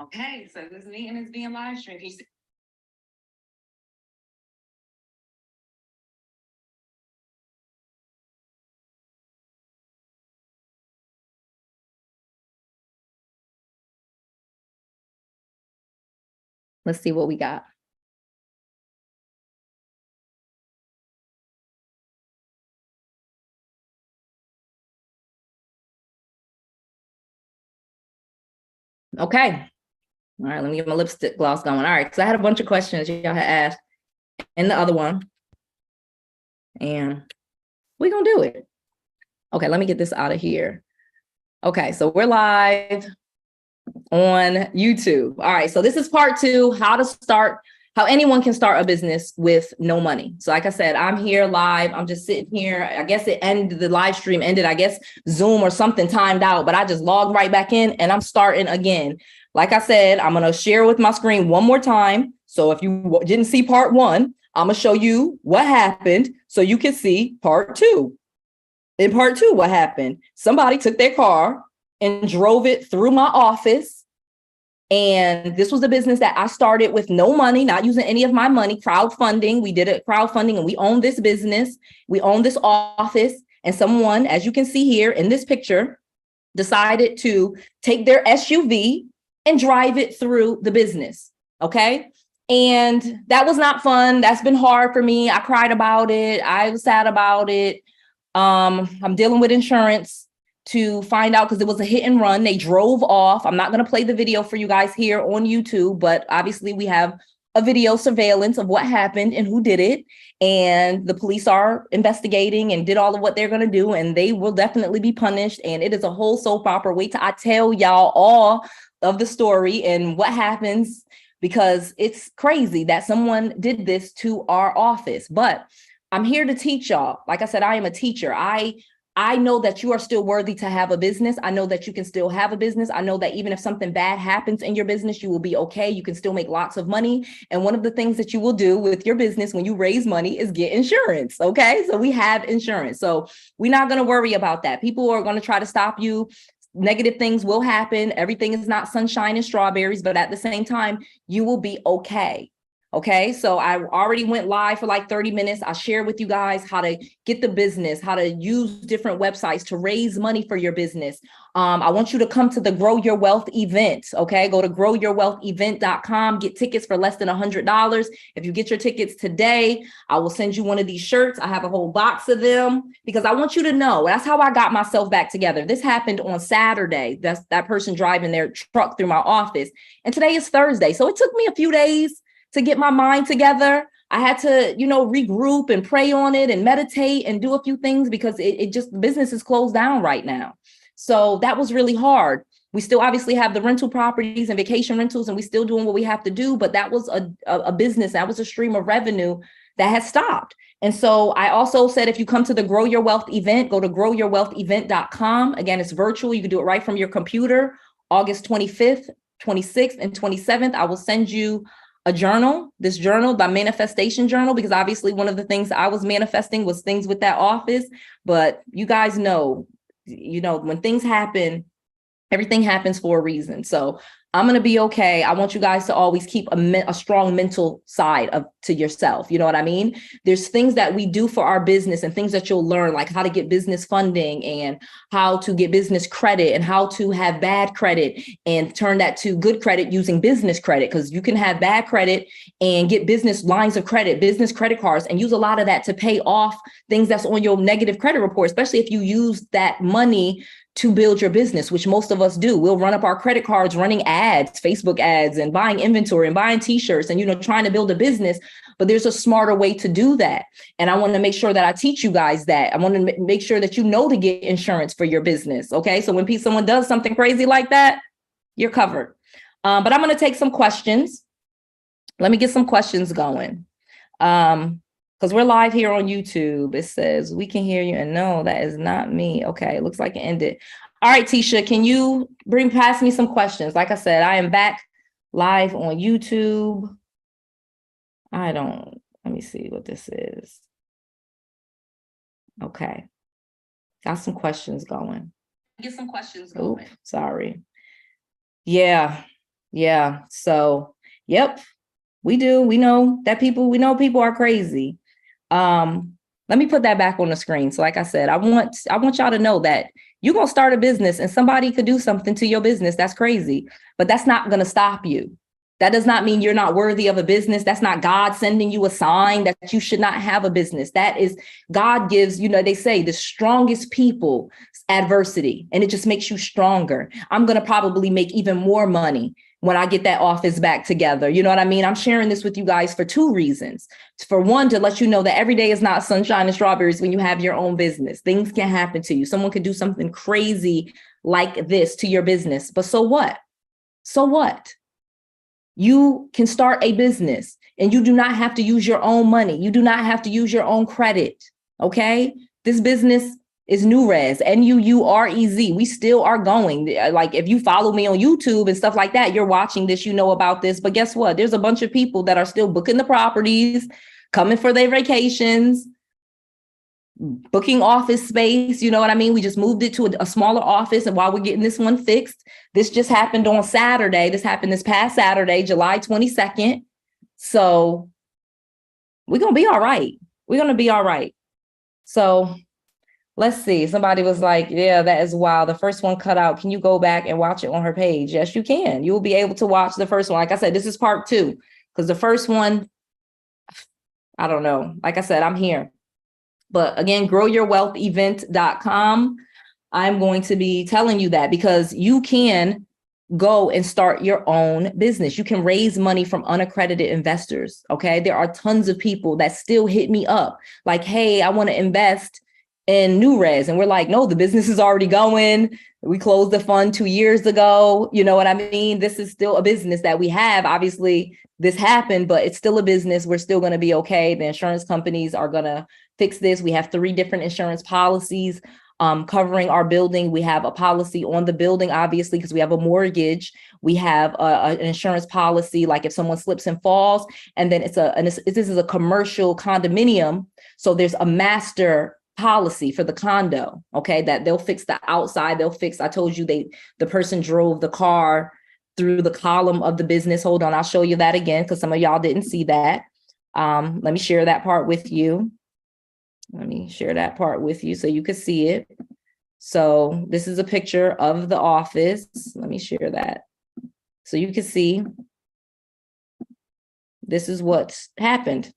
Okay, so this meeting is being live streamed. Let's see what we got. Okay. All right, let me get my lipstick gloss going. All right, so I had a bunch of questions y'all had asked in the other one. And we're going to do it. Okay, let me get this out of here. Okay, so we're live on YouTube. All right, so this is part 2, how anyone can start a business with no money. So like I said, I'm here live. I'm just sitting here. I guess the live stream ended. I guess Zoom or something timed out, but I just logged right back in and I'm starting again. Like I said, I'm going to share with my screen one more time. So if you didn't see part 1, I'm going to show you what happened so you can see part 2. In part 2, what happened? Somebody took their car and drove it through my office. And this was a business that I started with no money, not using any of my money, crowdfunding. We did it crowdfunding and we own this business. We own this office. And someone, as you can see here in this picture, decided to take their SUV and drive it through the business. Okay. And that was not fun. That's been hard for me. I cried about it. I was sad about it. I'm dealing with insurance to find out because it was a hit and run. They drove off. I'm not going to play the video for you guys here on YouTube, but obviously we have a video surveillance of what happened and who did it. And the police are investigating and did all of what they're going to do. And they will definitely be punished. And it is a whole soap opera. Wait till I tell y'all all of the story and what happens, because it's crazy that someone did this to our office. But I'm here to teach y'all. Like I said, I am a teacher. I know that you are still worthy to have a business. I know that you can still have a business. I know that even if something bad happens in your business, you will be okay. You can still make lots of money. And one of the things that you will do with your business when you raise money is get insurance. Okay. So we have insurance. So we're not going to worry about that. People are going to try to stop you. Negative things will happen. Everything is not sunshine and strawberries, but at the same time, you will be okay. Okay, so I already went live for like 30 minutes. I shared with you guys how to get the business, how to use different websites to raise money for your business. I want you to come to the Grow Your Wealth event. Okay, go to growyourwealthevent.com, get tickets for less than $100. If you get your tickets today, I will send you one of these shirts. I have a whole box of them because I want you to know that's how I got myself back together. This happened on Saturday. That's that person driving their truck through my office. And today is Thursday. So it took me a few days to get my mind together. I had to, regroup and pray on it and meditate and do a few things because it just, business is closed down right now. So that was really hard. We still obviously have the rental properties and vacation rentals, and we still doing what we have to do. But that was a business, that was a stream of revenue that has stopped. And so I also said, if you come to the Grow Your Wealth event, go to growyourwealthevent.com. Again, it's virtual. You can do it right from your computer. August 25th, 26th, and 27th. I will send you a journal, this journal, my manifestation journal, because obviously one of the things I was manifesting was things with that office. But you guys know, when things happen, everything happens for a reason. So I'm going to be okay. I want you guys to always keep a strong mental side to yourself. You know what I mean? There's things that we do for our business and things that you'll learn, like how to get business funding and how to get business credit and how to have bad credit and turn that to good credit using business credit. Because you can have bad credit and get business lines of credit, business credit cards, and use a lot of that to pay off things that's on your negative credit report, especially if you use that money to build your business, which most of us do. We'll run up our credit cards running ads, Facebook ads, and buying inventory and buying t-shirts and, trying to build a business. But there's a smarter way to do that. And I want to make sure that I teach you guys that. I want to make sure that you know to get insurance for your business. Okay. So when someone does something crazy like that, you're covered. But I'm going to take some questions. Let me get some questions going. Because we're live here on YouTube. It says, we can hear you. And no, that is not me. Okay, it looks like it ended. All right, Tisha, can you pass me some questions? Like I said, I am back live on YouTube. Let me see what this is. Okay, got some questions going. Get some questions going. Oops, sorry. Yeah. Yeah. So, yep, we do. We know people are crazy. Let me put that back on the screen. So like I said, I want y'all to know that you're going to start a business and somebody could do something to your business. That's crazy, but that's not going to stop you. That does not mean you're not worthy of a business. That's not God sending you a sign that you should not have a business. That is, God gives, they say the strongest people adversity, and it just makes you stronger. I'm going to probably make even more money when I get that office back together. You know what I mean? I'm sharing this with you guys for two reasons. For one, to let you know that every day is not sunshine and strawberries when you have your own business. Things can happen to you. Someone could do something crazy like this to your business. But so what? So what? You can start a business and you do not have to use your own money. You do not have to use your own credit. Okay? This business is NuRez, NUUREZ. We still are going. Like if you follow me on YouTube and stuff like that, you're watching this, you know about this. But guess what? There's a bunch of people that are still booking the properties, coming for their vacations, booking office space. You know what I mean? We just moved it to a smaller office. And while we're getting this one fixed, this just happened on Saturday. This happened this past Saturday, July 22nd. So we're going to be all right. We're going to be all right. So let's see. Somebody was like, yeah, that is wild. The first one cut out. Can you go back and watch it on her page? Yes, you can. You will be able to watch the first one. Like I said, this is part 2, because the first one, I don't know. Like I said, I'm here. But again, growyourwealthevent.com. I'm going to be telling you that because you can go and start your own business. You can raise money from unaccredited investors. Okay. There are tons of people that still hit me up like, hey, I want to invest in NuRez. And we're like, no, the business is already going. We closed the fund 2 years ago. You know what I mean? This is still a business that we have. Obviously, this happened, but it's still a business. We're still going to be okay. The insurance companies are going to fix this. We have 3 different insurance policies covering our building. We have a policy on the building, obviously, because we have a mortgage. We have an insurance policy, like if someone slips and falls, and then this is a commercial condominium. So there's a master policy for the condo, okay, that they'll fix the outside. I told you the person drove the car through the column of the business. Hold on, I'll show you that again because some of y'all didn't see that. Let me share that part with you. Let me share that part with you so you can see it. So this is a picture of the office. Let me share that so you can see. This is what's happened.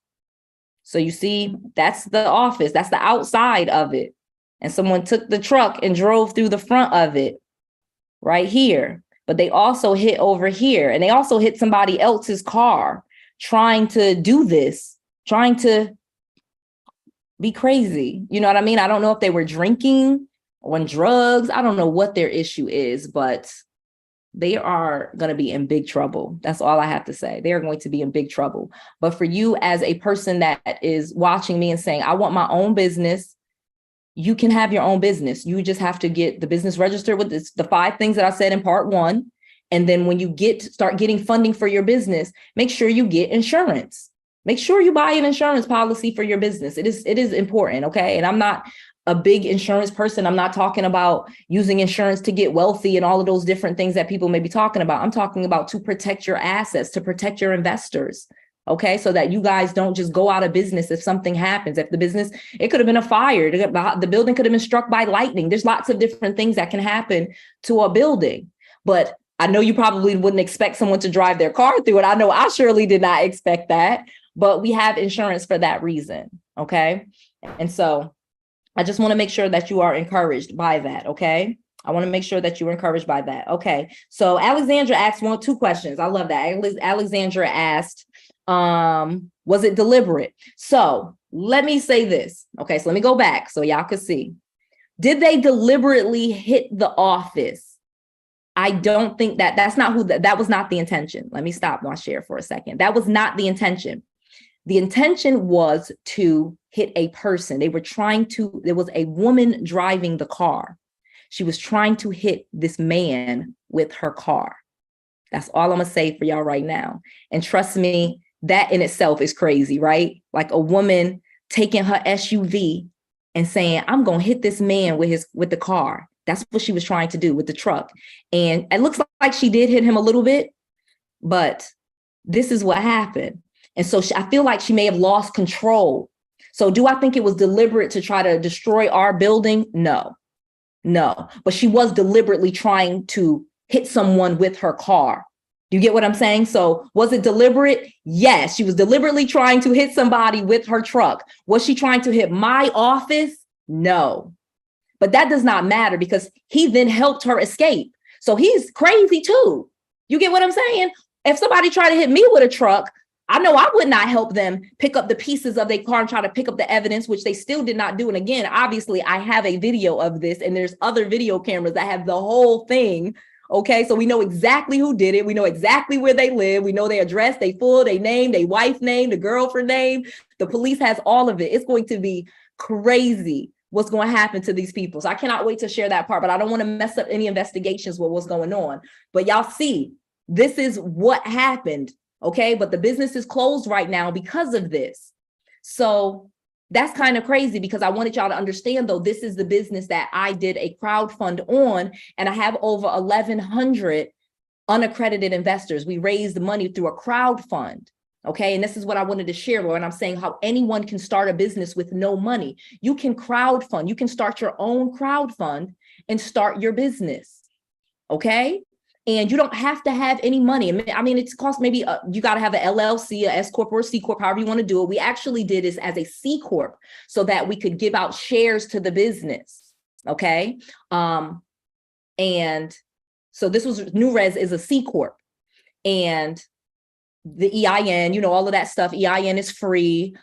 So you see, that's the office. That's the outside of it. And someone took the truck and drove through the front of it right here. But they also hit over here. And they also hit somebody else's car trying to do this, trying to be crazy. You know what I mean? I don't know if they were drinking or on drugs. I don't know what their issue is, but they are going to be in big trouble. That's all I have to say. They are going to be in big trouble. But for you as a person that is watching me and saying, I want my own business, you can have your own business. You just have to get the business registered with the 5 things that I said in part 1. And then when you start getting funding for your business, make sure you get insurance. Make sure you buy an insurance policy for your business. It is important. Okay. And I'm not a big insurance person. I'm not talking about using insurance to get wealthy and all of those different things that people may be talking about. I'm talking about to protect your assets, to protect your investors. Okay. So that you guys don't just go out of business if something happens. If the business, it could have been a fire. The building could have been struck by lightning. There's lots of different things that can happen to a building. But I know you probably wouldn't expect someone to drive their car through it. I know I surely did not expect that. But we have insurance for that reason. Okay. And so I just want to make sure that you are encouraged by that. Okay. I want to make sure that you're encouraged by that. Okay. So Alexandra asked 2 questions. I love that. Alexandra asked, was it deliberate? So let me say this. Okay. So let me go back so y'all can see. Did they deliberately hit the office? I don't think that was not the intention. Let me stop my share for a second. That was not the intention. The intention was to hit a person. There was a woman driving the car. She was trying to hit this man with her car. That's all I'm going to say for y'all right now. And trust me, that in itself is crazy, right? Like a woman taking her SUV and saying, I'm going to hit this man with the car. That's what she was trying to do with the truck. And it looks like she did hit him a little bit, but this is what happened. And so I feel like she may have lost control. So do I think it was deliberate to try to destroy our building? No, but she was deliberately trying to hit someone with her car. Do you get what I'm saying? So was it deliberate? Yes, she was deliberately trying to hit somebody with her truck. Was she trying to hit my office? No, but that does not matter because he then helped her escape. So he's crazy too. You get what I'm saying? If somebody tried to hit me with a truck, I know I would not help them pick up the pieces of their car and try to pick up the evidence, which they still did not do. And again, obviously, I have a video of this, and there's other video cameras that have the whole thing. Okay, so we know exactly who did it. We know exactly where they live. We know their address, their full, their name, their wife name, the girlfriend name. The police has all of it. It's going to be crazy what's going to happen to these people. So I cannot wait to share that part, but I don't want to mess up any investigations with what's going on. But y'all see, this is what happened. Okay, but the business is closed right now because of this. So that's kind of crazy because I wanted y'all to understand, though, this is the business that I did a crowdfund on, and I have over 1,100 unaccredited investors. We raised money through a crowdfund. Okay, and this is what I wanted to share when I'm saying how anyone can start a business with no money. You can crowdfund. You can start your own crowdfund and start your business. Okay. And you don't have to have any money. I mean, it's cost maybe you got to have an LLC, a S Corp or a C Corp, however you want to do it. We actually did this as a C Corp so that we could give out shares to the business. Okay. And so this was NewRez is a C Corp, and the EIN, you know, all of that stuff. EIN is free.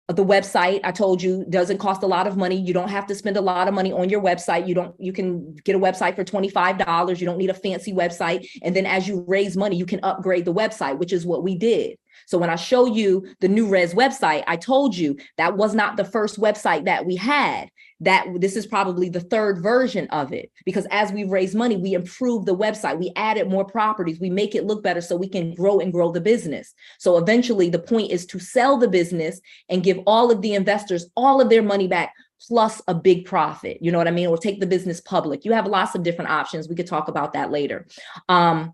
The website, I told you, doesn't cost a lot of money. You don't have to spend a lot of money on your website. You can get a website for $25. You don't need a fancy website. And then as you raise money, you can upgrade the website, which is what we did. So when I show you the NewRez website, I told you that was not the first website that we had. That this is probably the third version of it, because as we raise money, we improve the website, we added more properties, we make it look better so we can grow the business. So eventually the point is to sell the business and give all of the investors all of their money back plus a big profit. You know what I mean? Or take the business public. You have lots of different options. We could talk about that later. So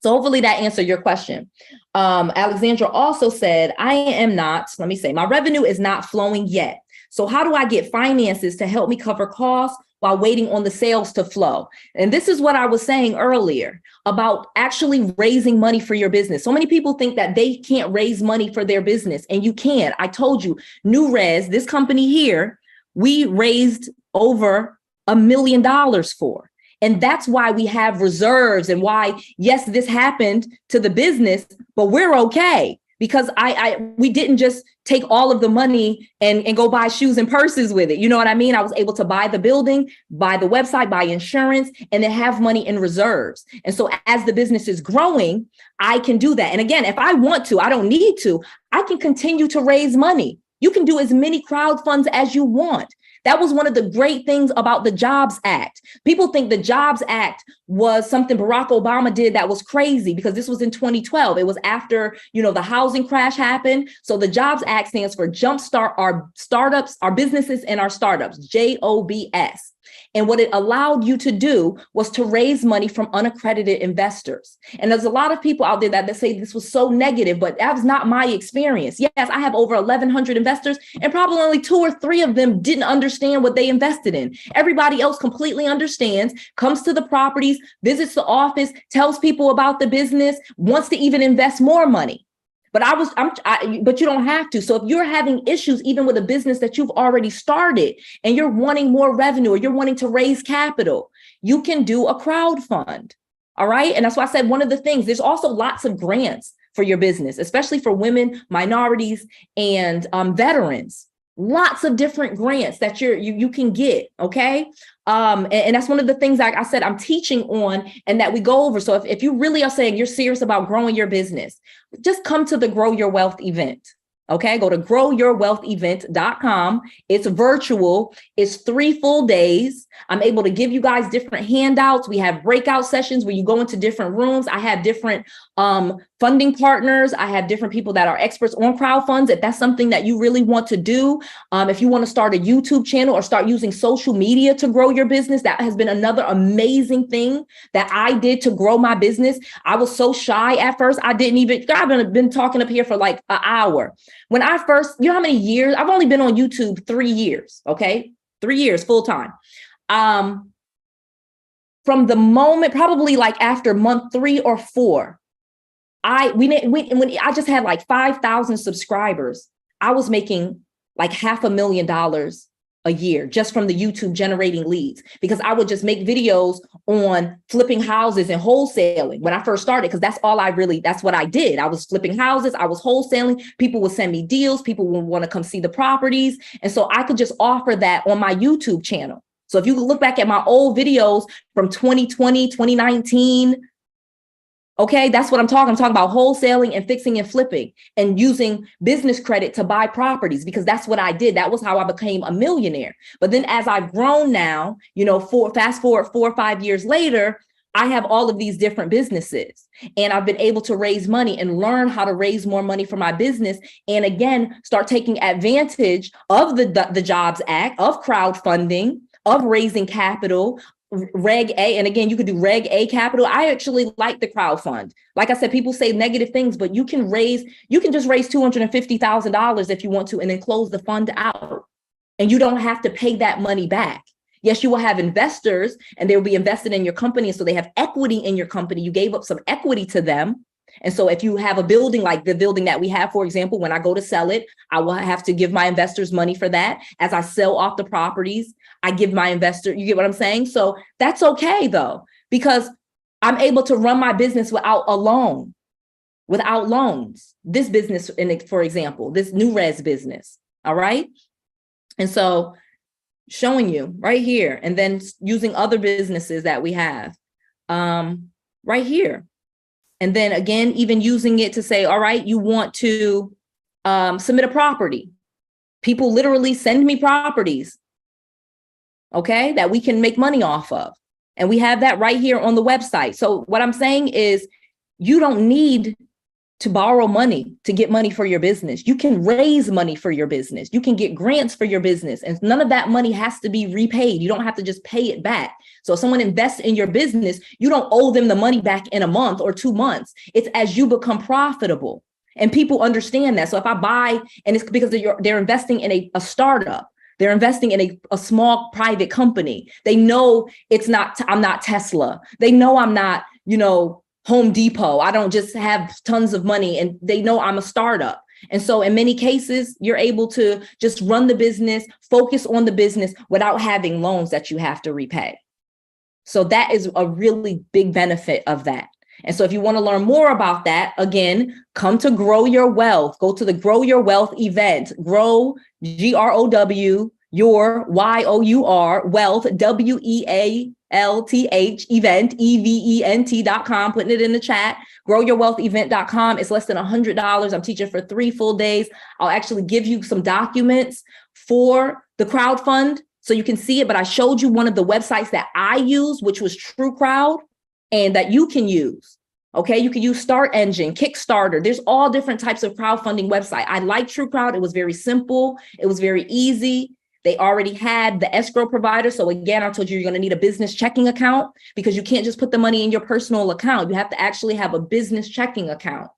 hopefully that answered your question. Alexandra also said, my revenue is not flowing yet. So how do I get finances to help me cover costs while waiting on the sales to flow? And this is what I was saying earlier about actually raising money for your business. So many people think that they can't raise money for their business, and you can. I told you, NewRez, this company here, we raised over $1 million for. And that's why we have reserves and why, yes, this happened to the business, but we're okay. Because we didn't just take all of the money and go buy shoes and purses with it. You know what I mean? I was able to buy the building, buy the website, buy insurance, and then have money in reserves. And so as the business is growing, I can do that. And again, if I want to, I don't need to, I can continue to raise money. You can do as many crowdfunds as you want. That was one of the great things about the Jobs Act. People think the Jobs Act was something Barack Obama did that was crazy because this was in 2012. It was after, the housing crash happened. So the Jobs Act stands for Jumpstart Our Startups, Our Businesses and Our Startups, JOBS. And what it allowed you to do was to raise money from unaccredited investors. And there's a lot of people out there that say this was so negative, but that was not my experience. Yes, I have over 1,100 investors, and probably only 2 or 3 of them didn't understand what they invested in. Everybody else completely understands, comes to the properties, visits the office, tells people about the business, wants to even invest more money. But you don't have to. So if you're having issues, even with a business that you've already started and you're wanting more revenue or you're wanting to raise capital, you can do a crowdfund. All right. And that's why I said one of the things, there's also lots of grants for your business, especially for women, minorities, and veterans. Lots of different grants that you can get. OK. And that's one of the things I said I'm teaching on and that we go over. So if you really are saying you're serious about growing your business, just come to the Grow Your Wealth event. OK, go to growyourwealthevent.com. It's virtual. It's 3 full days. I'm able to give you guys different handouts. We have breakout sessions where you go into different rooms. I have different funding partners. I have different people that are experts on crowdfunds. If that's something that you really want to do, if you want to start a YouTube channel or start using social media to grow your business, that has been another amazing thing that I did to grow my business. I was so shy at first. I've been talking up here for like an hour. When I first, you know how many years? I've only been on YouTube 3 years, okay? 3 years full time. From the moment, probably like after month 3 or 4, when I just had like 5,000 subscribers, I was making like $500,000 a year just from the YouTube generating leads, because I would just make videos on flipping houses and wholesaling when I first started, because that's what I did. I was flipping houses, I was wholesaling. People would send me deals, people would want to come see the properties. And so I could just offer that on my YouTube channel. So if you look back at my old videos from 2020, 2019, okay, that's what I'm talking about wholesaling and fixing and flipping and using business credit to buy properties, because that's what I did. That was how I became a millionaire. But then as I've grown now, fast forward 4 or 5 years later, I have all of these different businesses, and I've been able to raise money and learn how to raise more money for my business. And again, start taking advantage of the Jobs Act, of crowdfunding, of raising capital, Reg A. And again, you could do Reg A capital. I actually like the crowd fund. Like I said, people say negative things, but you can just raise $250,000 if you want to, and then close the fund out. And you don't have to pay that money back. Yes, you will have investors and they will be invested in your company. So they have equity in your company. You gave up some equity to them. And so if you have a building like the building that we have, for example, when I go to sell it, I will have to give my investors money for that. As I sell off the properties, I give my investor, you get what I'm saying? So that's okay though, because I'm able to run my business without loans. This business, for example, this new res business. All right. And so showing you right here, and then using other businesses that we have right here. And then again, even using it to say, all right, you want to submit a property. People literally send me properties, okay, that we can make money off of. And we have that right here on the website. So what I'm saying is you don't need to borrow money to get money for your business. You can raise money for your business. You can get grants for your business, and none of that money has to be repaid. You don't have to just pay it back. So if someone invests in your business, you don't owe them the money back in a month or 2 months. It's as you become profitable, and people understand that. So if I buy, and it's because they're investing in a startup, they're investing in a small private company. They know I'm not Tesla. They know I'm not, Home Depot. I don't just have tons of money, and they know I'm a startup. And so in many cases, you're able to just run the business, focus on the business without having loans that you have to repay. So that is a really big benefit of that. And so if you want to learn more about that, again, come to Grow Your Wealth. Go to the Grow Your Wealth event. Grow, GROW, your YOUR, wealth, WEALTH event, EVENT.com, putting it in the chat, growyourwealthevent.com. It's less than $100. I'm teaching for 3 full days. I'll actually give you some documents for the crowdfund so you can see it. But I showed you one of the websites that I use, which was TrueCrowd, and that you can use. Okay, you can use Start Engine, Kickstarter. There's all different types of crowdfunding website. I like TrueCrowd. It was very simple. It was very easy. They already had the escrow provider. So again, I told you, you're going to need a business checking account, because you can't just put the money in your personal account. You have to actually have a business checking account.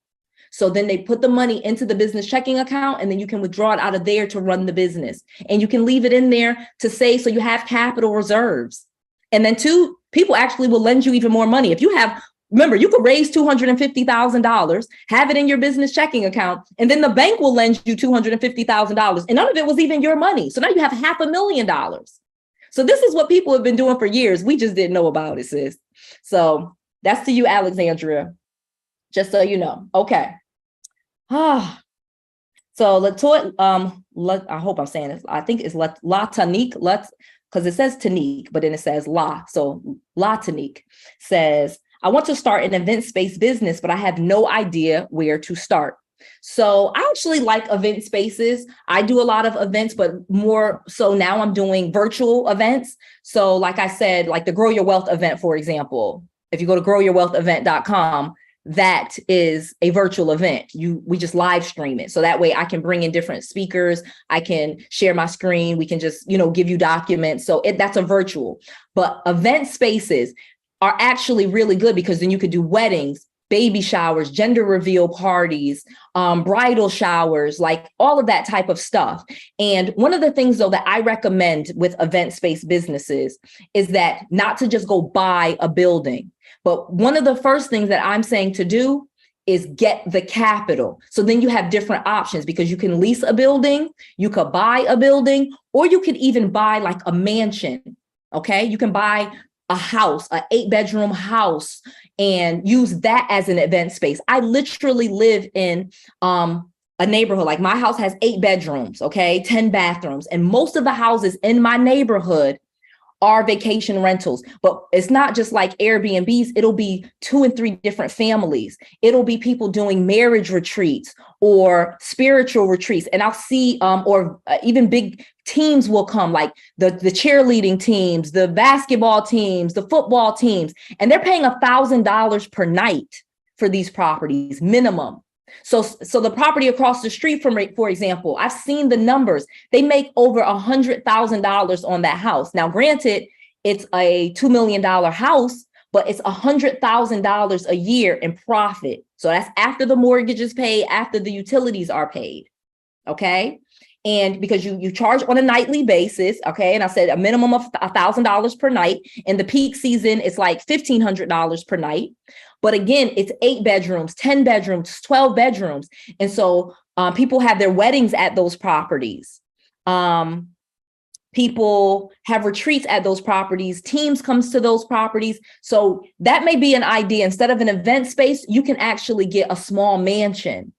So then they put the money into the business checking account, and then you can withdraw it out of there to run the business. And you can leave it in there to say, so you have capital reserves. And then 2, people actually will lend you even more money. If you have, remember, you could raise $250,000, have it in your business checking account, and then the bank will lend you $250,000. And none of it was even your money. So now you have $500,000. So this is what people have been doing for years. We just didn't know about it, sis. So that's to you, Alexandria, just so you know. Okay. So I hope I'm saying this. I think it's Latanique, because it says Tanique, but then it says La. So Latanique says, I want to start an event-based business, but I have no idea where to start. So I actually like event spaces. I do a lot of events, but more so now I'm doing virtual events. So like I said, like the Grow Your Wealth event, for example, if you go to growyourwealthevent.com, that is a virtual event. We just live stream it. So that way I can bring in different speakers. I can share my screen. We can just, give you documents. So that's a virtual. But event spaces are actually really good because then you could do weddings, baby showers, gender reveal parties, bridal showers, like all of that type of stuff. And one of the things, though, that I recommend with event-based businesses is that not to just go buy a building. But one of the first things that I'm saying to do is get the capital. So then you have different options because you can lease a building, you could buy a building, or you could even buy like a mansion. Okay, you can buy a house, an 8-bedroom house, and use that as an event space. I literally live in a neighborhood, like my house has 8 bedrooms, okay, 10 bathrooms, and most of the houses in my neighborhood are vacation rentals. But it's not just like Airbnbs, it'll be 2 and 3 different families. It'll be people doing marriage retreats or spiritual retreats. And I'll see, even big teams will come, like the cheerleading teams, the basketball teams, the football teams, and they're paying $1,000 per night for these properties, minimum. So the property across the street from, for example, I've seen the numbers. They make over $100,000 on that house. Now, granted, it's a $2 million house, but it's $100,000 a year in profit. So that's after the mortgage is paid, after the utilities are paid. Okay. And because you charge on a nightly basis, okay, and I said a minimum of $1,000 per night. In the peak season, it's like $1,500 per night. But again, it's 8 bedrooms, 10 bedrooms, 12 bedrooms. And so people have their weddings at those properties. People have retreats at those properties. Teams comes to those properties. So that may be an idea. Instead of an event space, you can actually get a small mansion.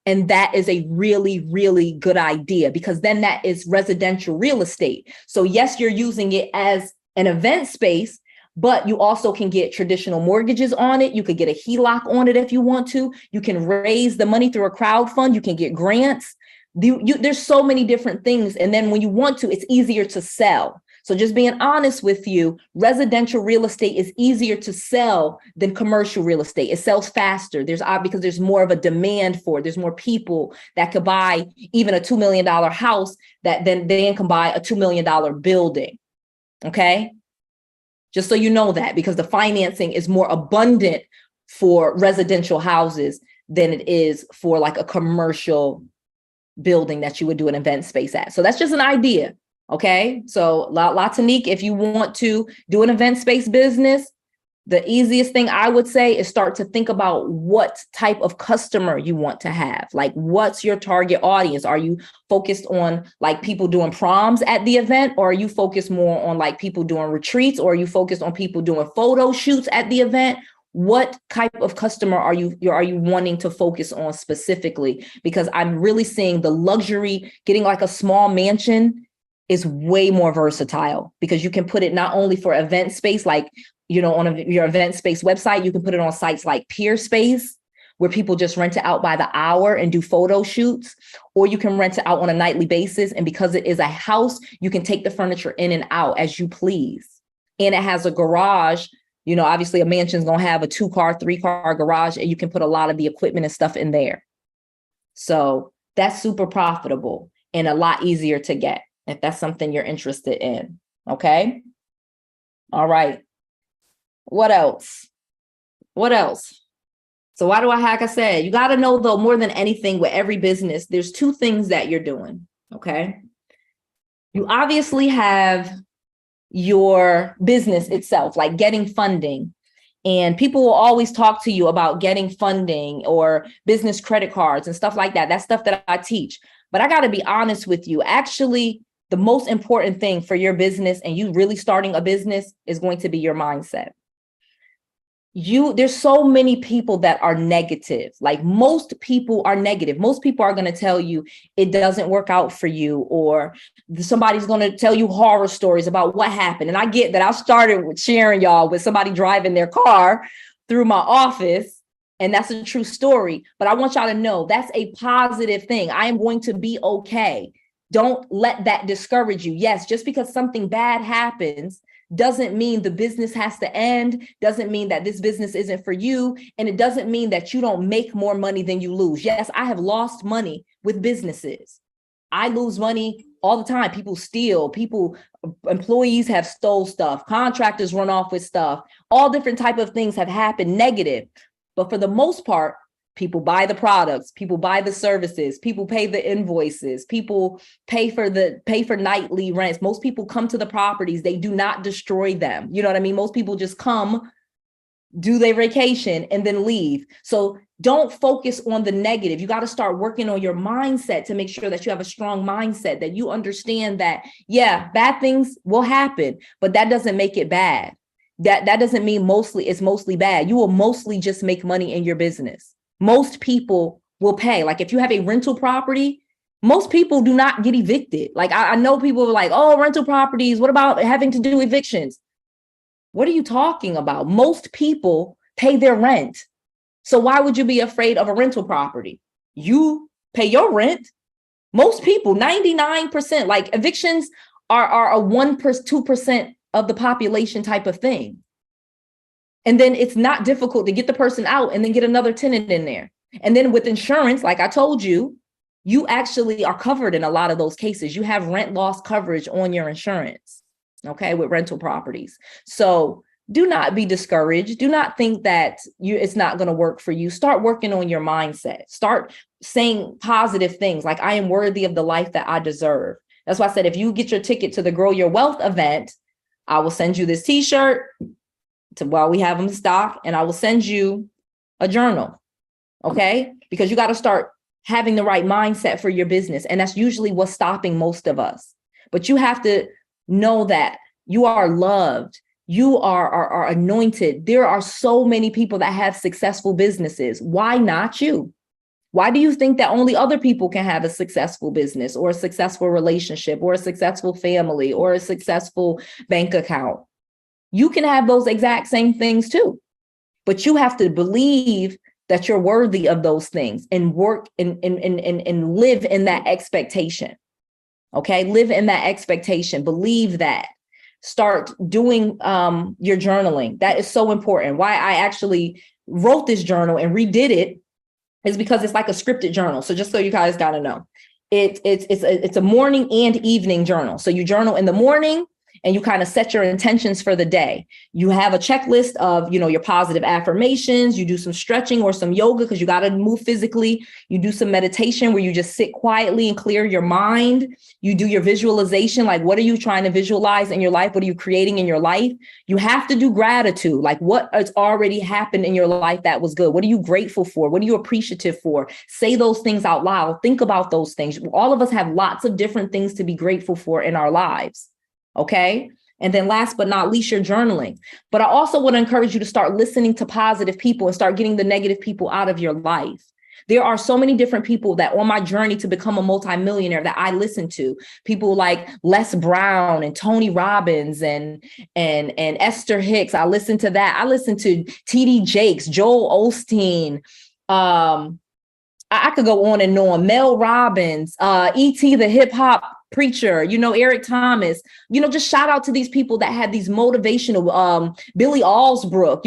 And that is a really, really good idea because then that is residential real estate. So yes, you're using it as an event space, but you also can get traditional mortgages on it. You could get a HELOC on it if you want to. You can raise the money through a crowd fund. You can get grants. There's so many different things. And then when you want to, it's easier to sell. So just being honest with you, residential real estate is easier to sell than commercial real estate. It sells faster. Because there's more of a demand for it. There's more people that could buy even a $2 million house that then can buy a $2 million building. Okay. Just so you know that, because the financing is more abundant for residential houses than it is for like a commercial building that you would do an event space at. So that's just an idea. Okay. So Latanique, if you want to do an event space business, the easiest thing I would say is start to think about what type of customer you want to have. Like, what's your target audience? Are you focused on like people doing proms at the event? Or are you focused more on like people doing retreats? Or are you focused on people doing photo shoots at the event? What type of customer are you wanting to focus on specifically? Because I'm really seeing the luxury, getting like a small mansion is way more versatile because you can put it not only for event space, like, on your event space website, you can put it on sites like Peerspace, where people just rent it out by the hour and do photo shoots, or you can rent it out on a nightly basis. And because it is a house, you can take the furniture in and out as you please. And it has a garage. Obviously a mansion's going to have a 2-car, 3-car garage, and you can put a lot of the equipment and stuff in there. So that's super profitable and a lot easier to get if that's something you're interested in. Okay. All right. What else? So why do like I said, you got to know, though, more than anything with every business, there's 2 things that you're doing. Okay. You obviously have your business itself, like getting funding. And people will always talk to you about getting funding or business credit cards and stuff like that. That's stuff that I teach. But I got to be honest with you. Actually, the most important thing for your business and you really starting a business is going to be your mindset. There's so many people that are negative. Like, most people are negative. Most people are going to tell you it doesn't work out for you, or somebody's going to tell you horror stories about what happened. And I get that. I started with sharing y'all with somebody driving their car through my office, and that's a true story. But I want y'all to know that's a positive thing. I am going to be okay. Don't let that discourage you. Yes, just because something bad happens doesn't mean the business has to end, doesn't mean that this business isn't for you, and it doesn't mean that you don't make more money than you lose. Yes, I have lost money with businesses. I lose money all the time. People steal, employees have stole stuff, contractors run off with stuff, all different type of things have happened negative. But for the most part, people buy the products, people buy the services, people pay the invoices, people pay for nightly rents. Most people come to the properties, they do not destroy them. You know what I mean? Most people just come, do their vacation, and then leave. So don't focus on the negative. You got to start working on your mindset to make sure that you have a strong mindset, that you understand that, yeah, bad things will happen, but that doesn't make it bad. That doesn't mean it's mostly bad. You will mostly just make money in your business. Most people will pay. Like if you have a rental property, most people do not get evicted. Like I know people are like, oh, rental properties, what about having to do evictions? What are you talking about? Most people pay their rent. So why would you be afraid of a rental property? You pay your rent. Most people, 99%, like evictions are a 1%, 2% of the population type of thing. And then it's not difficult to get the person out and then get another tenant in there. And then with insurance, like I told you, you actually are covered in a lot of those cases. You have rent loss coverage on your insurance, okay, with rental properties. So do not be discouraged. Do not think that it's not going to work for you. Start working on your mindset. Start saying positive things like, I am worthy of the life that I deserve. That's why I said, if you get your ticket to the Grow Your Wealth event, I will send you this t-shirt while we have them in stock, and I will send you a journal, okay? Because you got to start having the right mindset for your business. And that's usually what's stopping most of us. But you have to know that you are loved. You are anointed. There are so many people that have successful businesses. Why not you? Why do you think that only other people can have a successful business or a successful relationship or a successful family or a successful bank account? You can have those exact same things too, but you have to believe that you're worthy of those things and work and live in that expectation. Okay, live in that expectation. Believe that. Start doing your journaling. That is so important. Why I actually wrote this journal and redid it is because it's like a scripted journal. So just so you guys got to know, it's a morning and evening journal. So you journal in the morning and you kind of set your intentions for the day. You have a checklist of, your positive affirmations. You do some stretching or some yoga because you got to move physically. You do some meditation where you just sit quietly and clear your mind. You do your visualization. Like, what are you trying to visualize in your life? What are you creating in your life? You have to do gratitude. Like, what has already happened in your life that was good? What are you grateful for? What are you appreciative for? Say those things out loud. Think about those things. All of us have lots of different things to be grateful for in our lives. Okay. And then last but not least, your journaling. But I also want to encourage you to start listening to positive people and start getting the negative people out of your life. There are so many different people that on my journey to become a multimillionaire that I listen to. People like Les Brown and Tony Robbins and Esther Hicks. I listen to that. I listen to TD Jakes, Joel Osteen. I could go on and on. Mel Robbins, E.T. the hip hop preacher, Eric Thomas, just shout out to these people that have these motivational, Billy Alsbrook,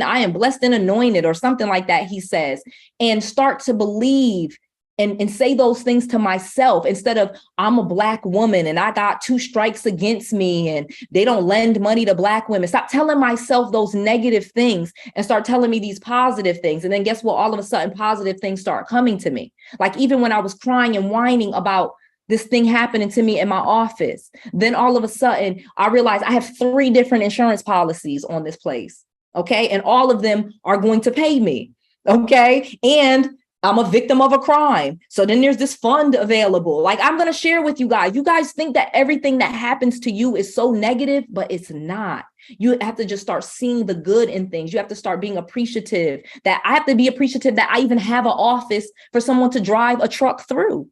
I am blessed and anointed or something like that, he says, and start to believe and say those things to myself instead of I'm a Black woman and I got 2 strikes against me and they don't lend money to Black women. Stop telling myself those negative things and start telling me these positive things. And then guess what? All of a sudden, positive things start coming to me. Like even when I was crying and whining about this thing happening to me in my office, then all of a sudden I realized I have 3 different insurance policies on this place. Okay. And all of them are going to pay me. Okay. And I'm a victim of a crime. So then there's this fund available. Like I'm going to share with you guys. You guys think that everything that happens to you is so negative, but it's not. You have to just start seeing the good in things. You have to start being appreciative. That I have to be appreciative that I even have an office for someone to drive a truck through.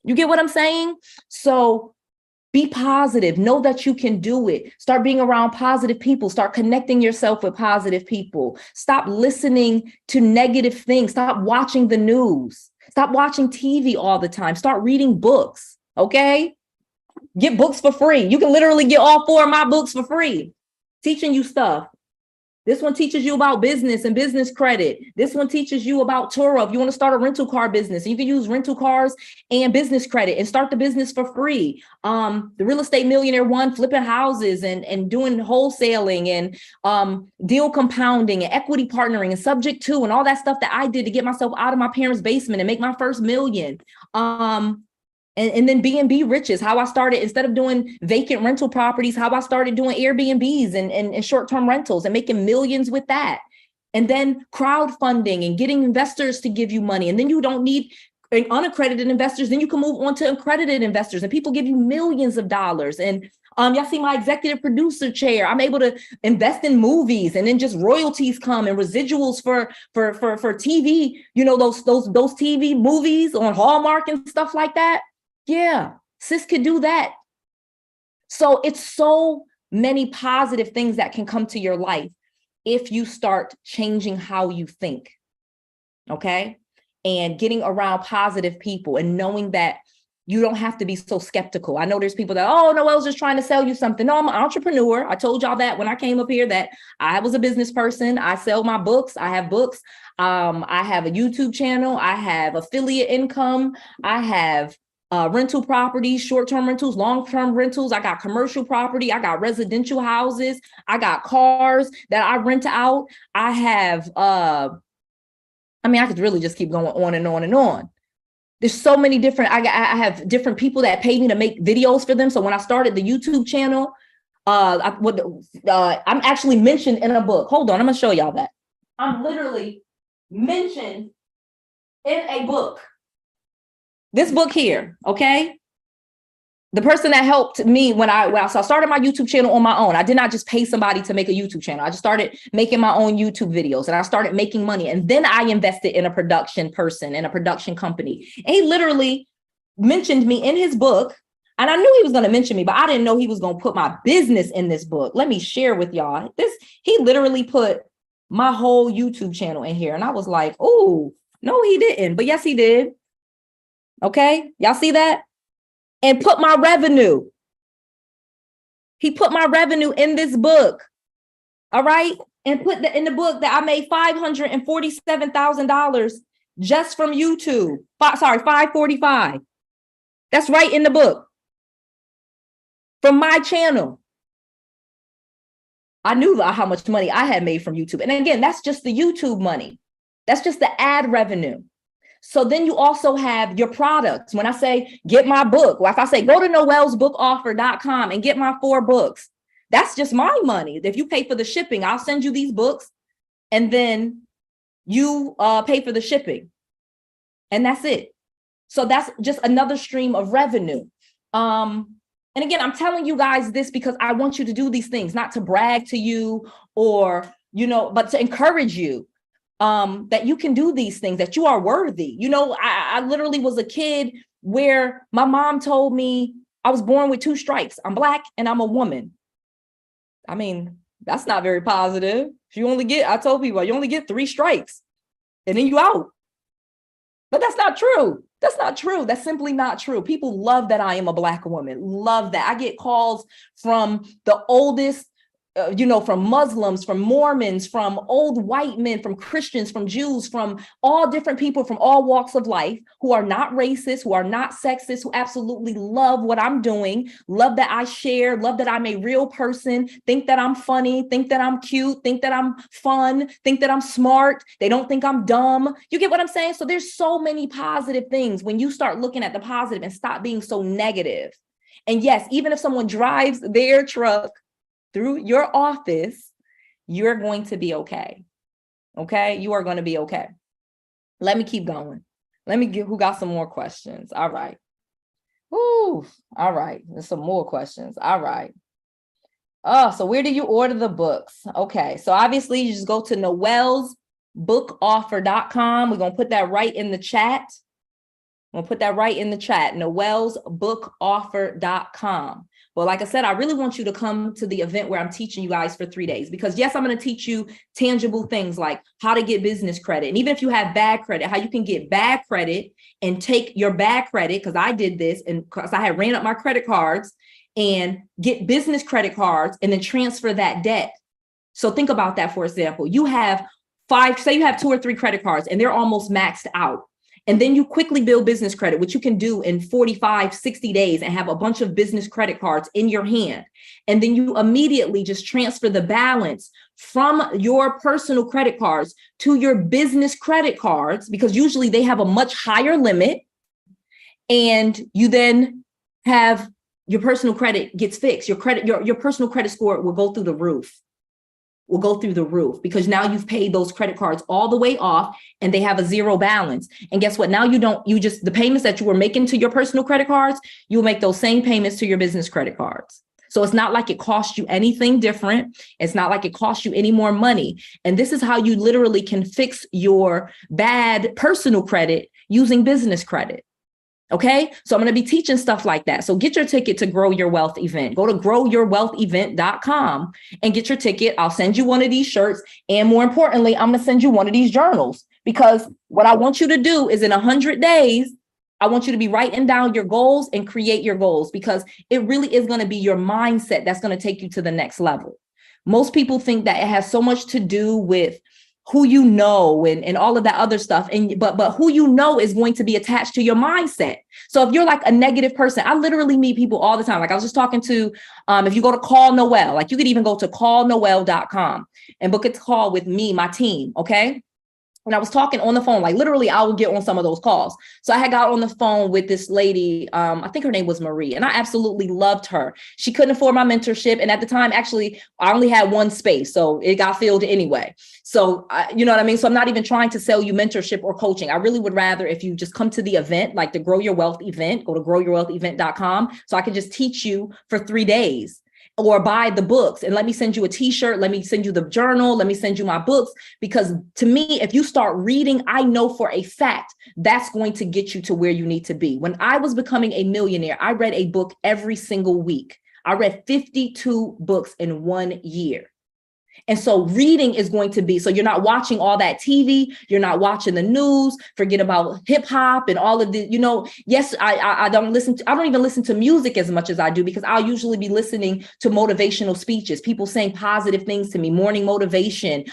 You get what I'm saying? So be positive. Know that you can do it. Start being around positive people. Start connecting yourself with positive people. Stop listening to negative things. Stop watching the news. Stop watching TV all the time. Start reading books. Okay? Get books for free. You can literally get all 4 of my books for free, teaching you stuff. This one teaches you about business and business credit. This one teaches you about Turo. If you want to start a rental car business, you can use rental cars and business credit and start the business for free. The Real Estate Millionaire one, flipping houses and doing wholesaling and deal compounding and equity partnering and subject to and all that stuff that I did to get myself out of my parents' basement and make my first million. And then B&B Riches, how I started, instead of doing vacant rental properties, how I started doing Airbnbs and short-term rentals and making millions with that. And then crowdfunding and getting investors to give you money. And then you don't need unaccredited investors. Then you can move on to accredited investors and people give you millions of dollars. And y'all see my executive producer chair. I'm able to invest in movies and then just royalties come and residuals for TV, you know, those TV movies on Hallmark and stuff like that. Yeah, sis could do that. So it's so many positive things that can come to your life if you start changing how you think, okay? And getting around positive people and knowing that you don't have to be so skeptical. I know there's people that, oh, Noelle's just trying to sell you something. No, I'm an entrepreneur. I told y'all that when I came up here that I was a business person. I sell my books. I have books. I have a YouTube channel. I have affiliate income. I have rental properties, short-term rentals, long-term rentals. I got commercial property. I got residential houses. I got cars that I rent out. I have, I could really just keep going on and on and on. There's so many different, I have different people that pay me to make videos for them. So when I started the YouTube channel, I'm actually mentioned in a book. Hold on, I'm gonna show y'all that. I'm literally mentioned in a book. This book here, okay? The person that helped me when I started my YouTube channel on my own. I did not just pay somebody to make a YouTube channel. I just started making my own YouTube videos and I started making money. And then I invested in a production person, in a production company. And he literally mentioned me in his book. And I knew he was going to mention me, but I didn't know he was going to put my business in this book. Let me share with y'all. He literally put my whole YouTube channel in here. And I was like, oh, no, he didn't. But yes, he did. Okay, y'all see that? And put my revenue. He put my revenue in this book. All right. And put in the book that I made $547,000 just from YouTube. $545,000. That's right in the book. From my channel. I knew how much money I had made from YouTube. And again, that's just the YouTube money. That's just the ad revenue. So then you also have your products. When I say get my book, or if I say go to noellsbookoffer.com and get my 4 books, that's just my money. If you pay for the shipping, I'll send you these books and then you pay for the shipping. And that's it. So that's just another stream of revenue. And again, I'm telling you guys this because I want you to do these things, not to brag to you or, but to encourage you. That you can do these things, that you are worthy. I literally was a kid where my mom told me I was born with 2 strikes. I'm Black and I'm a woman. I mean, that's not very positive. I told people, you only get 3 strikes and then you out. But that's not true. That's not true. That's simply not true. People love that I am a Black woman. Love that. I get calls from the oldest, from Muslims, from Mormons, from old white men, from Christians, from Jews, from all different people from all walks of life who are not racist, who are not sexist, who absolutely love what I'm doing, love that I share, love that I'm a real person, think that I'm funny, think that I'm cute, think that I'm fun, think that I'm smart. They don't think I'm dumb. You get what I'm saying? So there's so many positive things when you start looking at the positive and stop being so negative. And yes, even if someone drives their truck through your office, you're going to be okay. Okay, you are going to be okay. Let me keep going. Let me get who got some more questions. All right. Ooh, all right. There's some more questions. All right. Oh, so where do you order the books? Okay, so obviously you just go to noellsbookoffer.com. We're going to put that right in the chat. We'll put that right in the chat, noellsbookoffer.com. But like I said, I really want you to come to the event where I'm teaching you guys for 3 days, because yes, I'm going to teach you tangible things like how to get business credit. And even if you have bad credit, how you can get bad credit and take your bad credit, because I did this and because I had ran up my credit cards, and get business credit cards and then transfer that debt. So think about that. For example, you have say you have 2 or 3 credit cards and they're almost maxed out. And then you quickly build business credit, which you can do in 45, 60 days and have a bunch of business credit cards in your hand. And then you immediately just transfer the balance from your personal credit cards to your business credit cards, because usually they have a much higher limit. And you then have your personal credit gets fixed. Your personal credit score will go through the roof. Because now you've paid those credit cards all the way off and they have a zero balance. And guess what? Now the payments that you were making to your personal credit cards, you'll make those same payments to your business credit cards. So it's not like it costs you anything different. It's not like it costs you any more money. And this is how you literally can fix your bad personal credit using business credit. Okay, so I'm going to be teaching stuff like that. So get your ticket to Grow Your Wealth event. Go to growyourwealthevent.com and get your ticket. I'll send you one of these shirts. And more importantly, I'm going to send you one of these journals, because what I want you to do is in 100 days, I want you to be writing down your goals and create your goals, because it really is going to be your mindset that's going to take you to the next level. Most people think that it has so much to do with who you know and all of that other stuff. But who you know is going to be attached to your mindset. So if you're like a negative person, I literally meet people all the time. Like I was just talking to, if you go to Call Noelle, like you could even go to callnoelle.com and book a call with me, my team. Okay. And I was talking on the phone, like literally I would get on some of those calls. So I had got on the phone with this lady. I think her name was Marie, and I absolutely loved her. She couldn't afford my mentorship. And at the time, actually, I only had one space. So it got filled anyway. So, you know what I mean? So I'm not even trying to sell you mentorship or coaching. I really would rather if you just come to the event, like the Grow Your Wealth event, go to growyourwealthevent.com. So I can just teach you for 3 days. Or buy the books and let me send you a t-shirt. Let me send you the journal. Let me send you my books. Because to me, if you start reading, I know for a fact that's going to get you to where you need to be. When I was becoming a millionaire, I read a book every single week. I read 52 books in 1 year. And so reading is going to be, so you're not watching all that TV, you're not watching the news, forget about hip hop and all of the, yes, I don't even listen to music as much as I do, because I'll usually be listening to motivational speeches, people saying positive things to me, morning motivation,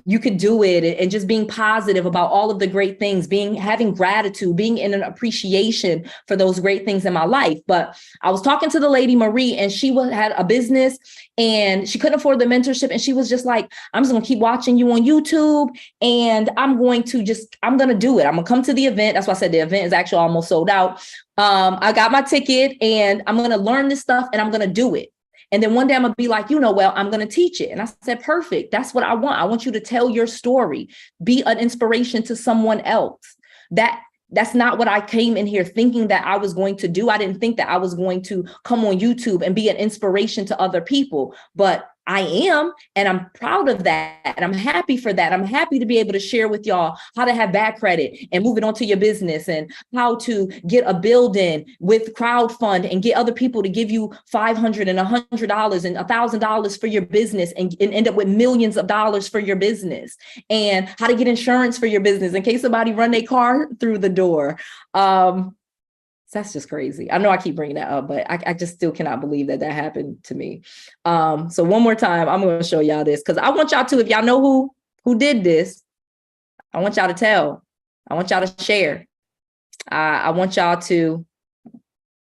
you could do it, and just being positive about all of the great things, having gratitude, being in an appreciation for those great things in my life. But I was talking to the lady Marie, and she had a business and she couldn't afford the mentorship. And she was just like, I'm just going to keep watching you on YouTube, and I'm going to do it. I'm going to come to the event. That's why I said the event is actually almost sold out. I got my ticket and I'm going to learn this stuff and I'm going to do it. And then one day I'm going to be like, well, I'm going to teach it. And I said, perfect. That's what I want. I want you to tell your story, be an inspiration to someone else. That's not what I came in here thinking that I was going to do. I didn't think that I was going to come on YouTube and be an inspiration to other people, but I am, and I'm proud of that. And I'm happy for that. I'm happy to be able to share with y'all how to have bad credit and move it onto your business, and how to get a building with crowdfund and get other people to give you $500 and $100 and $1,000 for your business, and end up with millions of dollars for your business, and how to get insurance for your business in case somebody run their car through the door. That's just crazy. I know I keep bringing that up, but I just still cannot believe that happened to me. So one more time, I'm going to show y'all this, because I want y'all to, if y'all know who did this, I want y'all to tell. I want y'all to share. I want y'all to,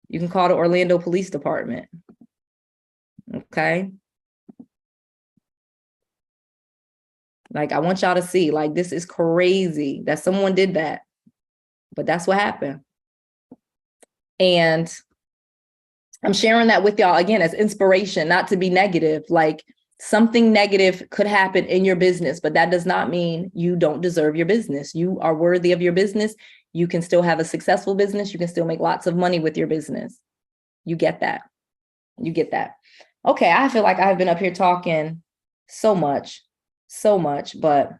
you can call the Orlando Police Department. Okay. Like, I want y'all to see, like, this is crazy that someone did that, but that's what happened. And I'm sharing that with y'all again as inspiration, not to be negative. Like, something negative could happen in your business, but that does not mean you don't deserve your business. You are worthy of your business. You can still have a successful business. You can still make lots of money with your business. You get that. You get that. Okay, I feel like I've been up here talking so much, but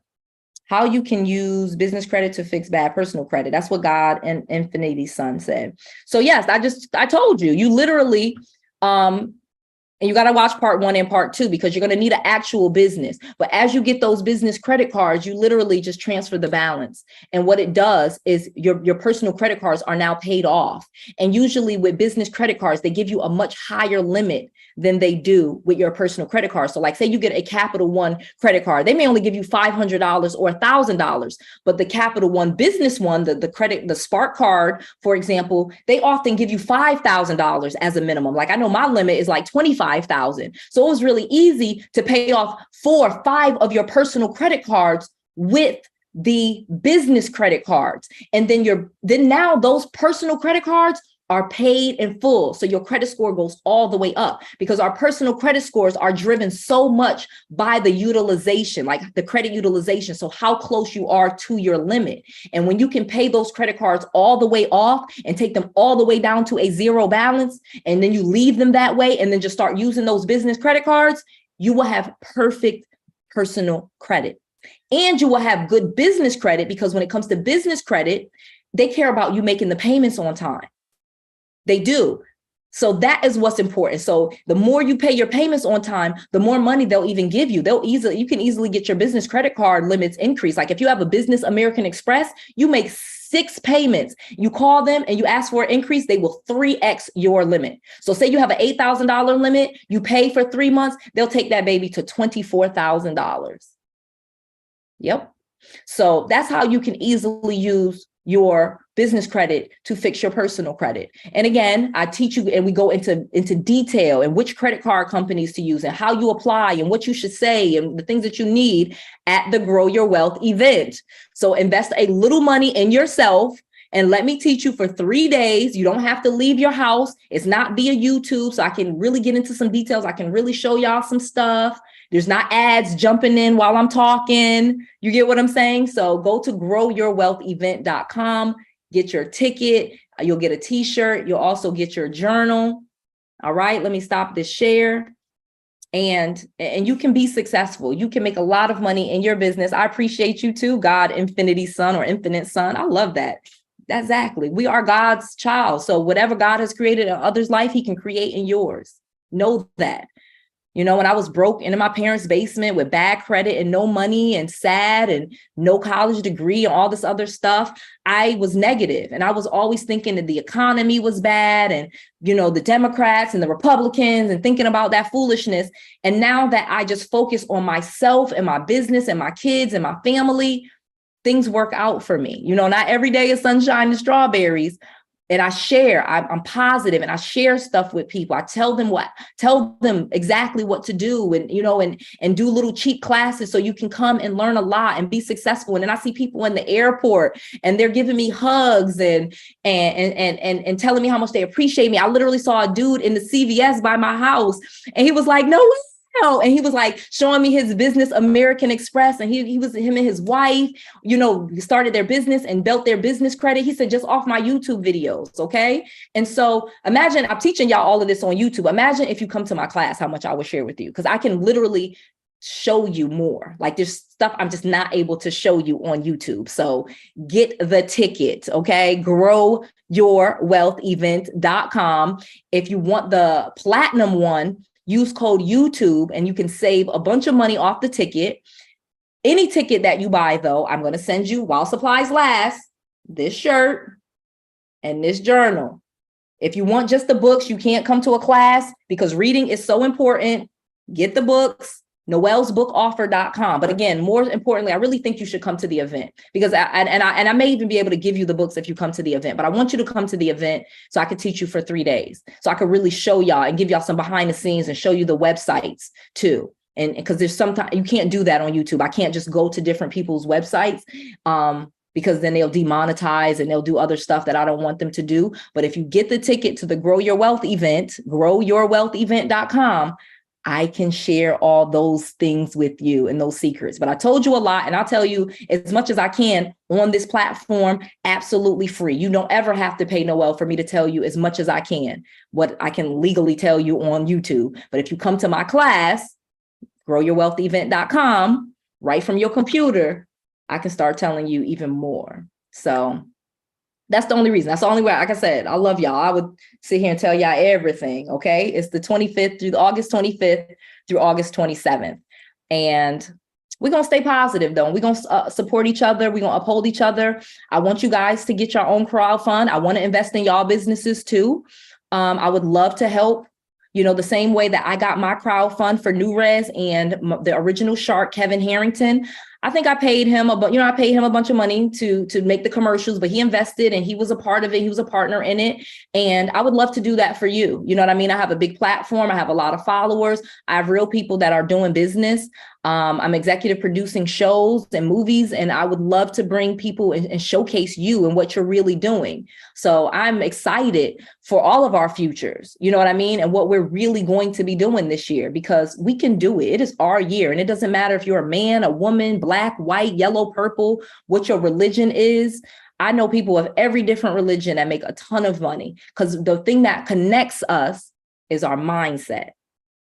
how you can use business credit to fix bad personal credit. That's what God and Infinity's son said. So yes, I told you, you literally, and you got to watch part 1 and part 2 because you're going to need an actual business. But as you get those business credit cards, you literally just transfer the balance. And what it does is your personal credit cards are now paid off. And usually with business credit cards, they give you a much higher limit than they do with your personal credit card. So like say you get a Capital One credit card, they may only give you $500 or $1,000, but the Capital One business one, the Spark card, for example, they often give you $5,000 as a minimum. Like I know my limit is like $25,000. So it was really easy to pay off 4 or 5 of your personal credit cards with the business credit cards. And then now those personal credit cards are paid in full. So your credit score goes all the way up because our personal credit scores are driven so much by the utilization, like the credit utilization. So how close you are to your limit. And when you can pay those credit cards all the way off and take them all the way down to a 0 balance, and then you leave them that way and then just start using those business credit cards, you will have perfect personal credit. And you will have good business credit because when it comes to business credit, they care about you making the payments on time. They do. So that is what's important. So the more you pay your payments on time, the more money they'll even give you. You can easily get your business credit card limits increased. Like if you have a business American Express, you make 6 payments. You call them and you ask for an increase, they will 3x your limit. So say you have an $8,000 limit, you pay for 3 months, they'll take that baby to $24,000. Yep. So that's how you can easily use your business credit to fix your personal credit. And again, I teach you and we go into detail and which credit card companies to use and how you apply and what you should say and the things that you need at the Grow Your Wealth event. So invest a little money in yourself and let me teach you for 3 days. You don't have to leave your house. It's not via YouTube. So I can really get into some details. I can really show y'all some stuff. There's not ads jumping in while I'm talking. You get what I'm saying? So go to growyourwealthevent.com, get your ticket. You'll get a t-shirt. You'll also get your journal. All right, let me stop this share. And you can be successful. You can make a lot of money in your business. I appreciate you too, God, Infinity Son or Infinite Son. I love that. Exactly. We are God's child. So whatever God has created in others' life, he can create in yours. Know that. You know, when I was broke in my parents' basement with bad credit and no money and sad and no college degree and all this other stuff, I was negative. And I was always thinking that the economy was bad and, you know, the Democrats and the Republicans and thinking about that foolishness. And now that I just focus on myself and my business and my kids and my family, things work out for me. You know, not every day is sunshine and strawberries. And I share, I'm positive and I share stuff with people. I tell them exactly what to do and, you know, and do little cheap classes so you can come and learn a lot and be successful. And then I see people in the airport and they're giving me hugs and telling me how much they appreciate me. I literally saw a dude in the CVS by my house and he was like, no way. And he was like showing me his business, American Express. And him and his wife, you know, started their business and built their business credit. He said, just off my YouTube videos. Okay. And so imagine I'm teaching y'all all of this on YouTube. Imagine if you come to my class, how much I would share with you, because I can literally show you more. Like there's stuff I'm just not able to show you on YouTube. So get the ticket. Okay. growyourwealthevent.com. If you want the platinum one, use code YouTube and you can save a bunch of money off the ticket. Any ticket that you buy, though, I'm going to send you, while supplies last, this shirt and this journal. If you want just the books, you can't come to a class because reading is so important. Get the books, noellsbookoffer.com. But again, more importantly, I really think you should come to the event because I may even be able to give you the books if you come to the event, but I want you to come to the event so I can teach you for 3 days. So I could really show y'all and give y'all some behind the scenes and show you the websites too. And because there's sometimes you can't do that on YouTube. I can't just go to different people's websites because then they'll demonetize and they'll do other stuff that I don't want them to do. But if you get the ticket to the Grow Your Wealth event, growyourwealthevent.com, I can share all those things with you and those secrets. But I told you a lot and I'll tell you as much as I can on this platform, absolutely free. You don't ever have to pay Noelle for me to tell you as much as I can, what I can legally tell you on YouTube. But if you come to my class, growyourwealthevent.com, right from your computer, I can start telling you even more. So that's the only reason. That's the only way. Like I said, I love y'all. I would sit here and tell y'all everything. Okay. It's the 25th through August 25th through August 27th. And we're going to stay positive, though. We're going to support each other. We're going to uphold each other. I want you guys to get your own crowdfund. I want to invest in y'all businesses, too. I would love to help. The same way that I got my crowdfund for New Res and the original shark, Kevin Harrington. I think I paid him a bunch of money to make the commercials, but he invested and he was a part of it. He was a partner in it. And I would love to do that for you. You know what I mean? I have a big platform. I have a lot of followers. I have real people that are doing business. I'm executive producing shows and movies, and I would love to bring people and showcase you and what you're really doing. So I'm excited for all of our futures, you know what I mean? And what we're really going to be doing this year, because we can do it. It is our year. And it doesn't matter if you're a man, a woman, black, white, yellow, purple, what your religion is. I know people of every different religion that make a ton of money, because the thing that connects us is our mindset.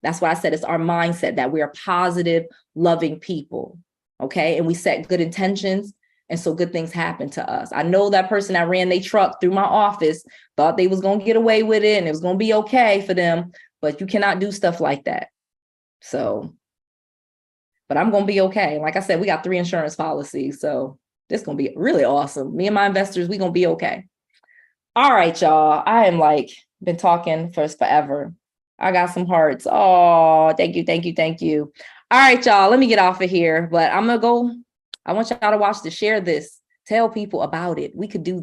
That's why I said it's our mindset, that we are positive, loving people. Okay. And we set good intentions. And so good things happen to us. I know that person that ran their truck through my office thought they was going to get away with it and it was going to be okay for them. But you cannot do stuff like that. So, but I'm going to be okay. Like I said, we got 3 insurance policies. So this is going to be really awesome. Me and my investors, we're going to be okay. All right, y'all. I am been talking for forever. I got some hearts. Oh, thank you, thank you, thank you. All right, y'all, let me get off of here, but I'm going to go. I want y'all to watch this, share this, tell people about it. We could do